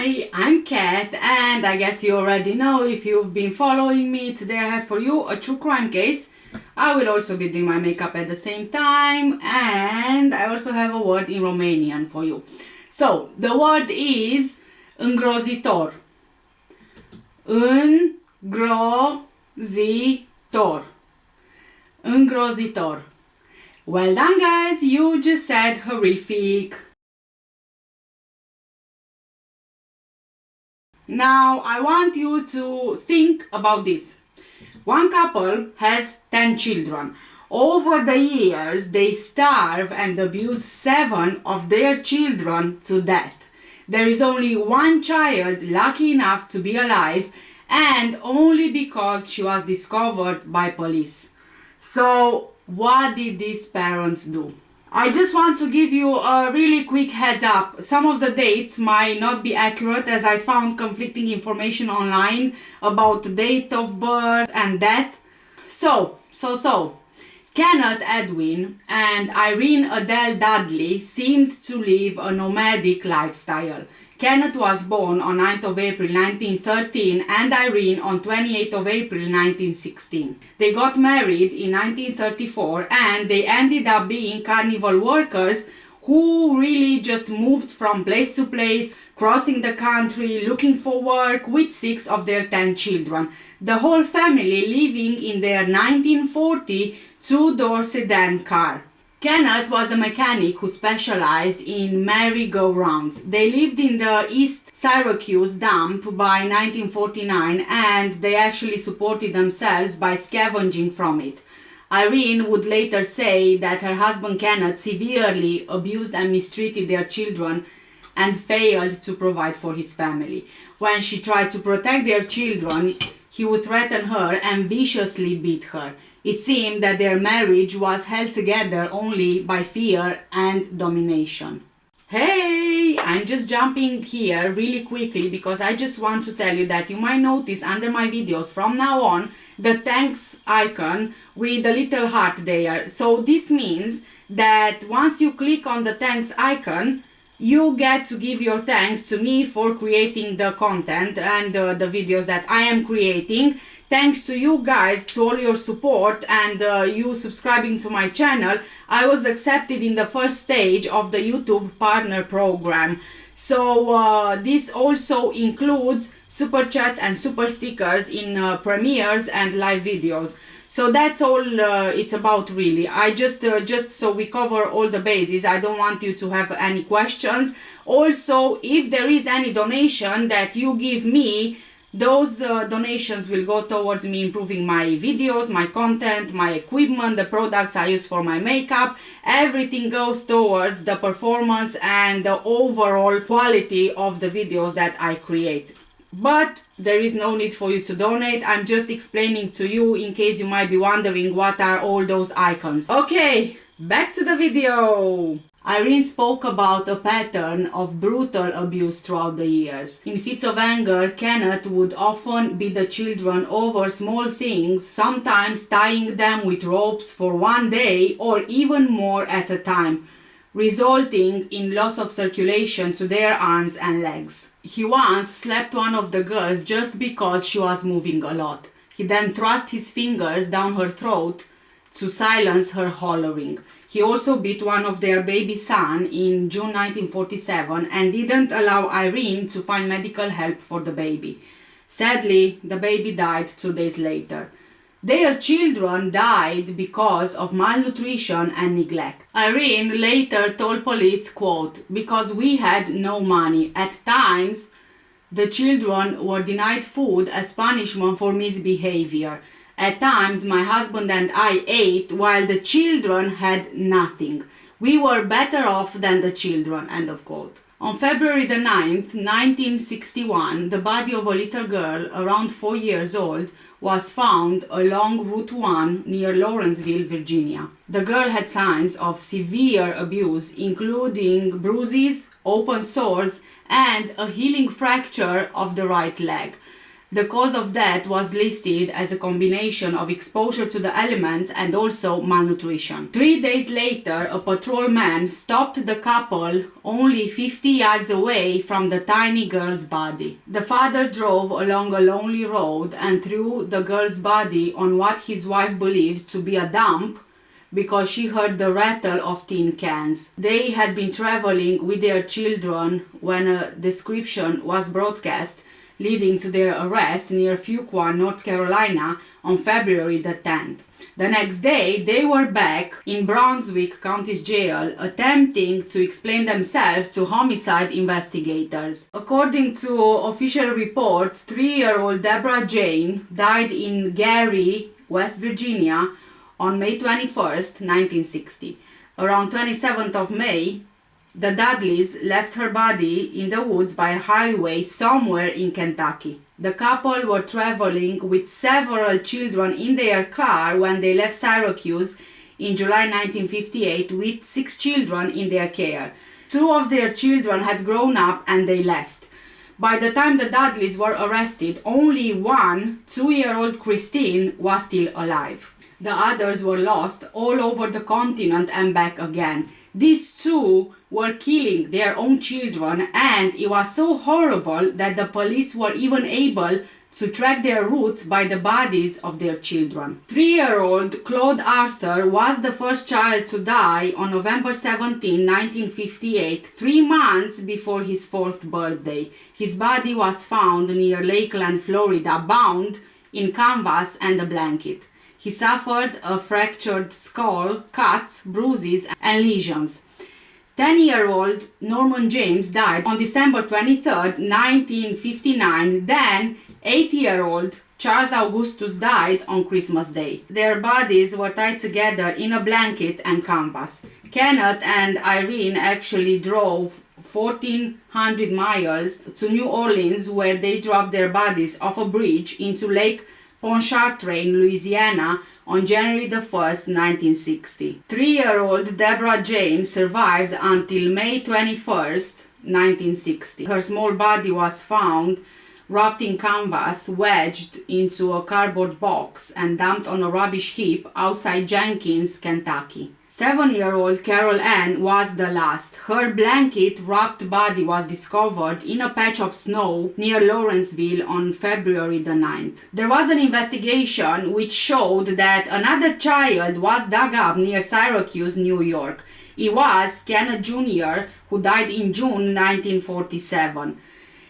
Hi, I'm Kat, and I guess you already know if you've been following me. Today I have for you a true crime case. I will also be doing my makeup at the same time, and I also have a word in Romanian for you. So, the word is îngrozitor. Îngrozitor. Îngrozitor. Well done, guys, you just said horrific. Now, I want you to think about this. One couple has 10 children. Over the years, they starve and abuse 7 of their children to death. There is only one child lucky enough to be alive, and only because she was discovered by police. So, what did these parents do? I just want to give you a really quick heads up. Some of the dates might not be accurate, as I found conflicting information online about date of birth and death. So, Kenneth Edwin and Irene Adele Dudley seemed to live a nomadic lifestyle. Kenneth was born on 9th of April 1913 and Irene on 28th of April 1916. They got married in 1934 and they ended up being carnival workers who really just moved from place to place, crossing the country, looking for work with 6 of their 10 children. The whole family living in their 1940 two-door sedan car. Kenneth was a mechanic who specialized in merry-go-rounds. They lived in the East Syracuse dump by 1949 and they actually supported themselves by scavenging from it. Irene would later say that her husband Kenneth severely abused and mistreated their children and failed to provide for his family. When she tried to protect their children, he would threaten her and viciously beat her. It seemed that their marriage was held together only by fear and domination. Hey, I'm just jumping here really quickly because I just want to tell you that you might notice under my videos from now on the thanks icon with the little heart there. So this means that once you click on the thanks icon, you get to give your thanks to me for creating the content and the videos that I am creating. Thanks to you guys, to all your support and you subscribing to my channel, I was accepted in the first stage of the YouTube partner program. So this also includes super chat and super stickers in premieres and live videos. So that's all it's about really. I just so we cover all the bases. I don't want you to have any questions. Also, if there is any donation that you give me, those donations will go towards me improving my videos, my content, my equipment, the products I use for my makeup. Everything goes towards the performance and the overall quality of the videos that I create. But there is no need for you to donate. I'm just explaining to you in case you might be wondering what are all those icons. Okay, back to the video. Irene spoke about a pattern of brutal abuse throughout the years. In fits of anger, Kenneth would often beat the children over small things, sometimes tying them with ropes for one day or even more at a time, resulting in loss of circulation to their arms and legs. He once slapped one of the girls just because she was moving a lot. He then thrust his fingers down her throat to silence her hollering. He also beat one of their baby son in June 1947 and didn't allow Irene to find medical help for the baby. Sadly, the baby died 2 days later. Their children died because of malnutrition and neglect. Irene later told police, quote, "Because we had no money. At times, the children were denied food as punishment for misbehavior. At times, my husband and I ate while the children had nothing. We were better off than the children," end of quote. On February the 9th, 1961, the body of a little girl around 4 years old was found along Route 1 near Lawrenceville, Virginia. The girl had signs of severe abuse, including bruises, open sores, and a healing fracture of the right leg. The cause of death was listed as a combination of exposure to the elements and also malnutrition. 3 days later, a patrolman stopped the couple only 50 yards away from the tiny girl's body. The father drove along a lonely road and threw the girl's body on what his wife believed to be a dump because she heard the rattle of tin cans. They had been traveling with their children when a description was broadcast leading to their arrest near Fuqua, North Carolina on February the 10th. The next day, they were back in Brunswick County's jail, attempting to explain themselves to homicide investigators. According to official reports, 3-year-old Deborah Jane died in Gary, West Virginia, on May 21st, 1960. Around 27th of May, the Dudleys left her body in the woods by a highway somewhere in Kentucky. The couple were traveling with several children in their car when they left Syracuse in July 1958 with 6 children in their care. 2 of their children had grown up and they left. By the time the Dudleys were arrested, only one, 2-year-old Christine, was still alive. The others were lost all over the continent and back again. These 2 were killing their own children, and it was so horrible that the police were even able to track their routes by the bodies of their children. 3-year-old Claude Arthur was the first child to die on November 17, 1958, 3 months before his 4th birthday. His body was found near Lakeland, Florida, bound in canvas and a blanket. He suffered a fractured skull, cuts, bruises, and lesions. 10-year-old Norman James died on December 23, 1959. Then, 8-year-old Charles Augustus died on Christmas Day. Their bodies were tied together in a blanket and canvas. Kenneth and Irene actually drove 1,400 miles to New Orleans, where they dropped their bodies off a bridge into Lake Pontchartrain, Louisiana, on January the 1st, 1960. 3-year-old Deborah James survived until May 21st, 1960. Her small body was found wrapped in canvas, wedged into a cardboard box, and dumped on a rubbish heap outside Jenkins, Kentucky. 7-year-old Carol Ann was the last. Her blanket-wrapped body was discovered in a patch of snow near Lawrenceville on February the 9th. There was an investigation which showed that another child was dug up near Syracuse, New York. It was Kenneth Jr., who died in June 1947.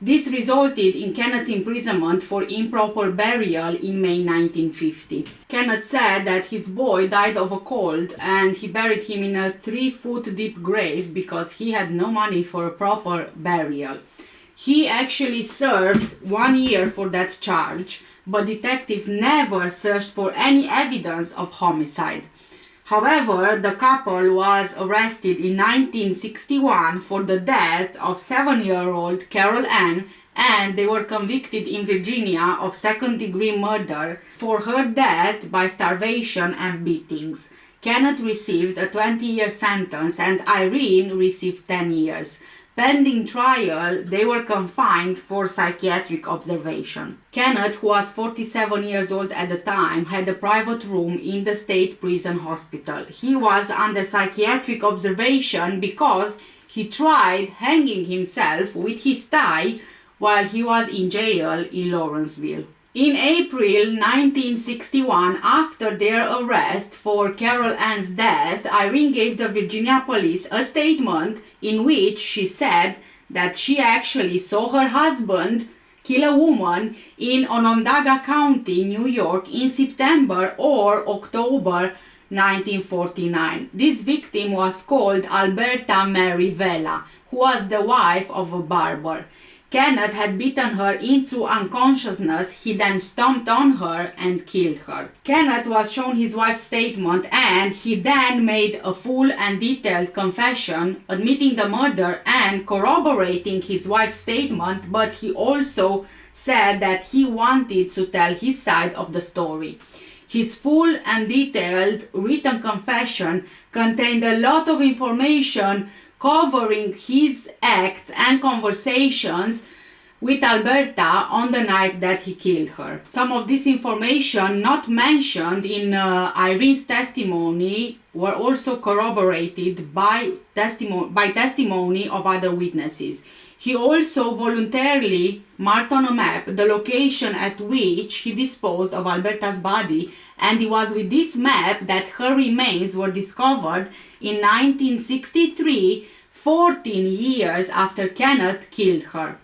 This resulted in Kenneth's imprisonment for improper burial in May 1950. Kenneth said that his boy died of a cold and he buried him in a 3-foot deep grave because he had no money for a proper burial. He actually served 1 year for that charge, but detectives never searched for any evidence of homicide. However, the couple was arrested in 1961 for the death of 7-year-old Carol Ann, and they were convicted in Virginia of second-degree murder for her death by starvation and beatings. Kenneth received a 20-year sentence and Irene received 10 years. Pending trial, they were confined for psychiatric observation. Kenneth, who was 47 years old at the time, had a private room in the state prison hospital. He was under psychiatric observation because he tried hanging himself with his tie while he was in jail in Lawrenceville. In April 1961, after their arrest for Carol Ann's death, Irene gave the Virginia police a statement in which she said that she actually saw her husband kill a woman in Onondaga County, New York, in September or October 1949. This victim was called Alberta Mary Vela, who was the wife of a barber. Kenneth had beaten her into unconsciousness. He then stomped on her and killed her. Kenneth was shown his wife's statement and he then made a full and detailed confession admitting the murder and corroborating his wife's statement, but he also said that he wanted to tell his side of the story. His full and detailed written confession contained a lot of information covering his acts and conversations with Alberta on the night that he killed her. Some of this information not mentioned in Irene's testimony were also corroborated by testimony of other witnesses. He also voluntarily marked on a map the location at which he disposed of Alberta's body, and it was with this map that her remains were discovered in 1963, 14 years after Kenneth killed her.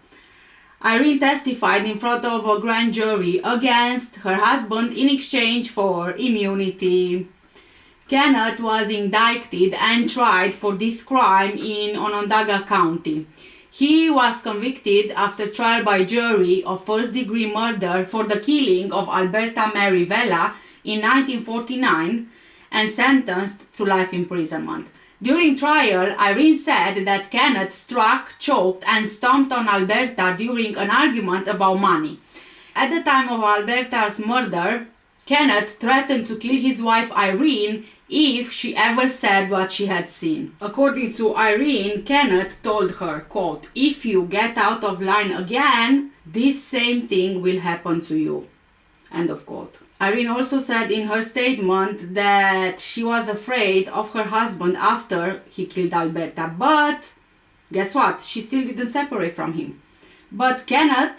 Irene testified in front of a grand jury against her husband in exchange for immunity. Kenneth was indicted and tried for this crime in Onondaga County. He was convicted after trial by jury of first-degree murder for the killing of Alberta Mary Vela in 1949 and sentenced to life imprisonment. During trial, Irene said that Kenneth struck, choked, and stomped on Alberta during an argument about money. At the time of Alberta's murder, Kenneth threatened to kill his wife Irene if she ever said what she had seen. According to Irene, Kenneth told her, quote, "If you get out of line again, this same thing will happen to you." End of quote. Irene also said in her statement that she was afraid of her husband after he killed Alberta, but guess what? She still didn't separate from him. But Kenneth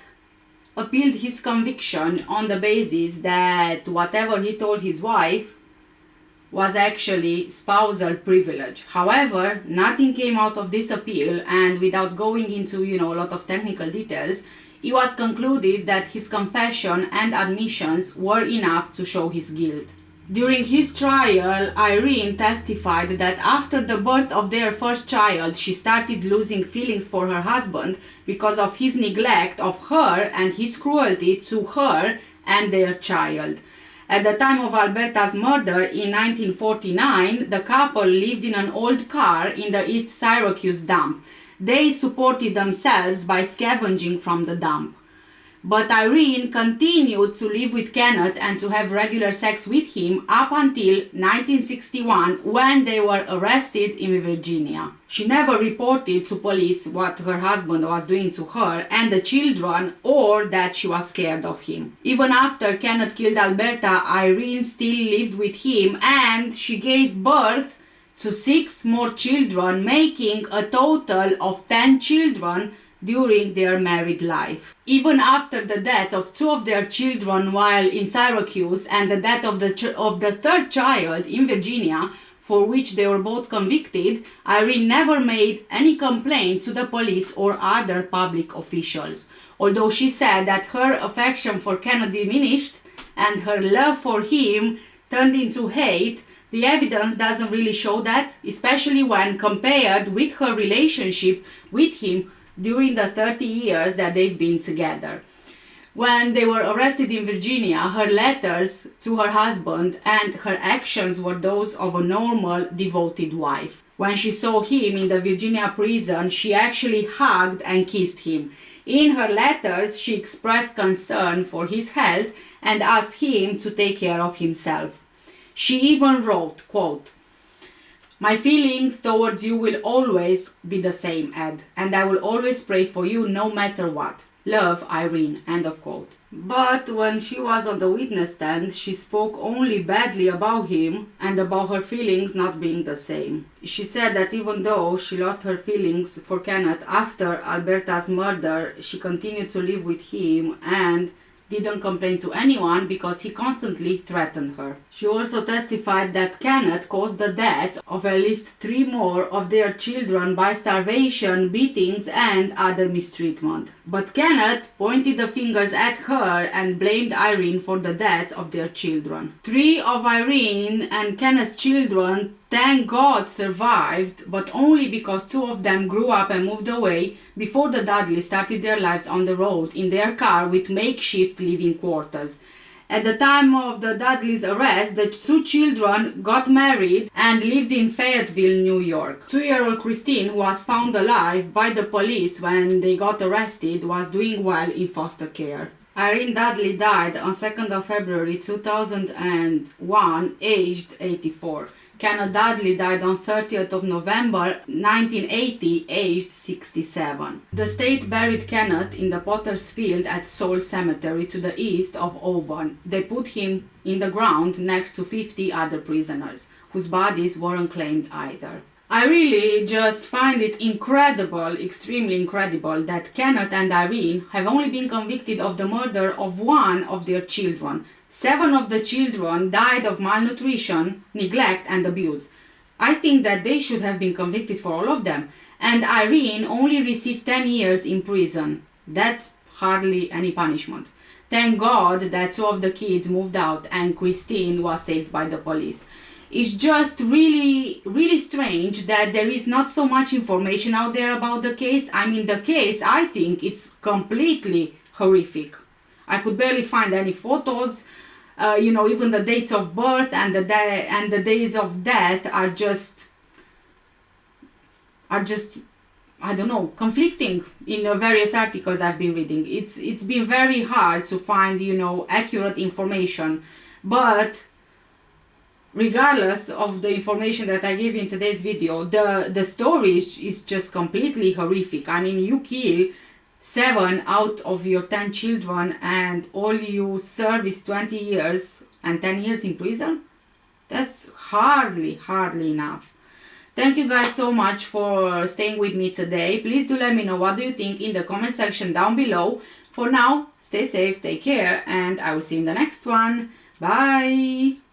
appealed his conviction on the basis that whatever he told his wife was actually spousal privilege. However, nothing came out of this appeal, and without going into, a lot of technical details, it was concluded that his confession and admissions were enough to show his guilt. During his trial, Irene testified that after the birth of their first child, she started losing feelings for her husband because of his neglect of her and his cruelty to her and their child. At the time of Alberta's murder in 1949, the couple lived in an old car in the East Syracuse dump. They supported themselves by scavenging from the dump. But Irene continued to live with Kenneth and to have regular sex with him up until 1961, when they were arrested in Virginia. She never reported to police what her husband was doing to her and the children, or that she was scared of him. Even after Kenneth killed Alberta, Irene still lived with him, and she gave birth to 6 more children, making a total of 10 children during their married life. Even after the deaths of 2 of their children while in Syracuse and the death of the third child in Virginia, for which they were both convicted, Irene never made any complaint to the police or other public officials. Although she said that her affection for Kenneth diminished and her love for him turned into hate, the evidence doesn't really show that, especially when compared with her relationship with him during the 30 years that they've been together. When they were arrested in Virginia, her letters to her husband and her actions were those of a normal, devoted wife. When she saw him in the Virginia prison, she actually hugged and kissed him. In her letters, she expressed concern for his health and asked him to take care of himself. She even wrote, quote, "My feelings towards you will always be the same, Ed, and I will always pray for you no matter what. Love, Irene." End of quote. But when she was on the witness stand, she spoke only badly about him and about her feelings not being the same. She said that even though she lost her feelings for Kenneth after Alberta's murder, she continued to live with him and didn't complain to anyone because he constantly threatened her. She also testified that Kenneth caused the deaths of at least 3 more of their children by starvation, beatings, and other mistreatment. But Kenneth pointed the fingers at her and blamed Irene for the deaths of their children. 3 of Irene and Kenneth's children, thank God, survived, but only because 2 of them grew up and moved away before the Dudleys started their lives on the road in their car with makeshift living quarters. At the time of the Dudleys' arrest, the 2 children got married and lived in Fayetteville, New York. 2-year-old Christine, who was found alive by the police when they got arrested, was doing well in foster care. Irene Dudley died on 2nd of February 2001, aged 84. Kenneth Dudley died on 30th of November 1980, aged 67. The state buried Kenneth in the Potter's Field at Soul Cemetery to the east of Auburn. They put him in the ground next to 50 other prisoners, whose bodies weren't claimed either. I really just find it incredible, extremely incredible, that Kenneth and Irene have only been convicted of the murder of one of their children. 7 of the children died of malnutrition, neglect and abuse. I think that they should have been convicted for all of them. And Irene only received 10 years in prison. That's hardly any punishment. Thank God that 2 of the kids moved out and Christine was saved by the police. It's just really strange that there is not so much information out there about the case. I mean, the case, I think it's completely horrific. I could barely find any photos. Even the dates of birth and the days of death are just I don't know, conflicting in the various articles I've been reading. It's been very hard to find, accurate information. But regardless of the information that I give you in today's video, the story is just completely horrific. I mean, you kill 7 out of your 10 children and all you serve is 20 years and 10 years in prison? That's hardly enough. Thank you guys so much for staying with me today. Please do let me know what do you think in the comment section down below. For now, stay safe, take care, and I will see you in the next one. Bye!